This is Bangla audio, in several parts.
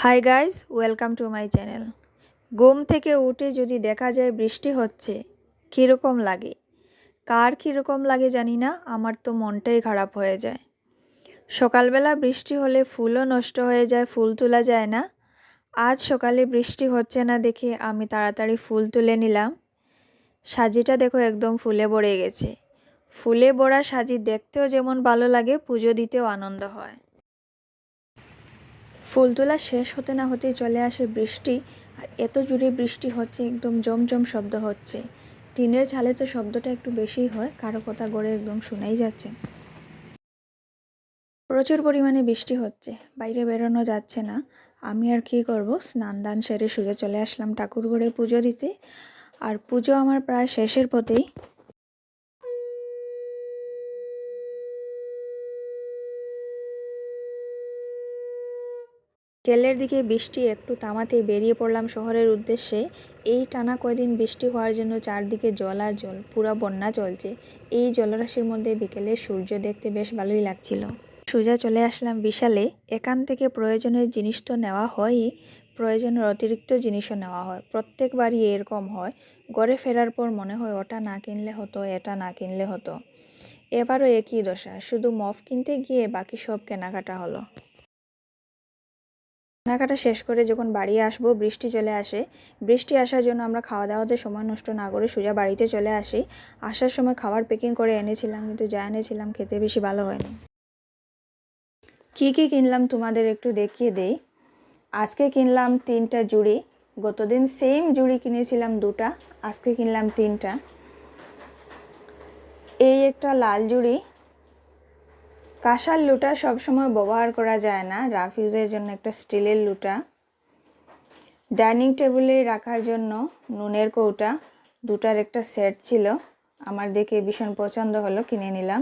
Hi guys, welcome to my channel. ঘুম থেকে উঠে যদি দেখা যায় বৃষ্টি হচ্ছে, কীরকম লাগে? কার কীরকম লাগে জানি না, আমার তো মনটাই খারাপ হয়ে যায়। সকালবেলা বৃষ্টি হলে ফুলও নষ্ট হয়ে যায়, ফুল তোলা যায় না। আজ সকালে বৃষ্টি হচ্ছে না দেখে আমি তাড়াতাড়ি ফুল তুলে নিলাম। সাজিটা দেখো একদম ফুলে ভরে গেছে। ফুলে ভরা সাজি দেখতেও যেমন ভালো লাগে, পুজো দিতেও আনন্দ হয়। ফুল তোলা শেষ হতে না হতেই চলে আসে বৃষ্টি, আর এত জোরে বৃষ্টি হচ্ছে, একদম জমজম শব্দ হচ্ছে। টিনের ছালে তো শব্দটা একটু বেশিই হয়, কারো কথা গড়ে একদম শোনাই যাচ্ছে। প্রচুর পরিমাণে বৃষ্টি হচ্ছে, বাইরে বেরোনো যাচ্ছে না। আমি আর কি করব, স্নান দান সেরে শুয়ে চলে আসলাম ঠাকুর ঘরে পুজো দিতে। আর পুজো আমার প্রায় শেষের পথেই। বিকেলের দিকে বৃষ্টি একটু থামাতেই বেরিয়ে পড়লাম শহরের উদ্দেশ্যে। এই টানা কয়দিন বৃষ্টি হওয়ার জন্য চারদিকে জল আর জল, পুরো বন্যা চলছে। এই জলরাশির মধ্যে বিকেলে সূর্য দেখতে বেশ ভালোই লাগছিল। সোজা চলে আসলাম বিশালে। এখান থেকে প্রয়োজনের জিনিস তো নেওয়া হয়ই, প্রয়োজনের অতিরিক্ত জিনিসও নেওয়া হয়। প্রত্যেকবারই এরকম হয়, ঘরে ফেরার পর মনে হয় ওটা না কিনলে হতো, এটা না কিনলে হতো। এবারও একই দশা, শুধু মফ কিনতে গিয়ে বাকি সব কেনাকাটা হলো। কেনাকাটা শেষ করে যখন বাড়ি আসবো, বৃষ্টি চলে আসে। বৃষ্টি আসার জন্য আমরা খাওয়া দাওয়াতে সময় নষ্ট না করে সোজা বাড়িতে চলে আসি। আসার সময় খাবার প্যাকিং করে এনেছিলাম, কিন্তু যা এনেছিলাম খেতে বেশি ভালো হয়নি। কি কি কিনলাম তোমাদের একটু দেখিয়ে দেই। আজকে কিনলাম 3টা জুড়ি। গতদিন সেম জুড়ি কিনেছিলাম 2টা, আজকে কিনলাম 3টা। এই একটা লাল জুড়ি। কাঁসার লুটা সবসময় ব্যবহার করা যায় না, রাফ ইউজের জন্য একটা স্টিলের লুটা। ডাইনিং টেবিলে রাখার জন্য নুনের কৌটা, 2টার একটা সেট ছিল, আমার দেখে ভীষণ পছন্দ হলো, কিনে নিলাম।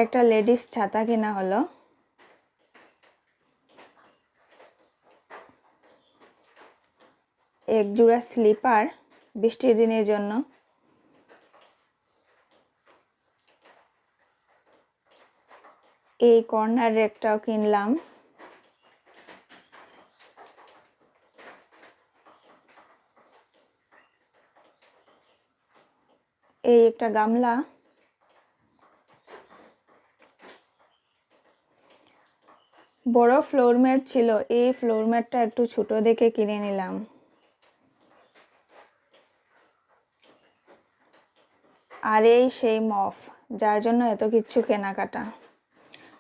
একটা লেডিস ছাতা কেনা হলো। এক জোড়া স্লিপার বৃষ্টির দিনের জন্য। এই কর্নার রেকটাও কিনলাম। এই একটা গামলা। বড় ফ্লোর ম্যাট ছিল, এই ফ্লোর ম্যাটটা একটু ছোট দেখে কিনে নিলাম। আর এই সেই মফ, যার জন্য এত কিছু কেনাকাটা।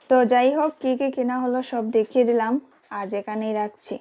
তো যাই হোক, কি কি কেনা হলো সব দেখিয়ে দিলাম, আজ এখানেই রাখছি।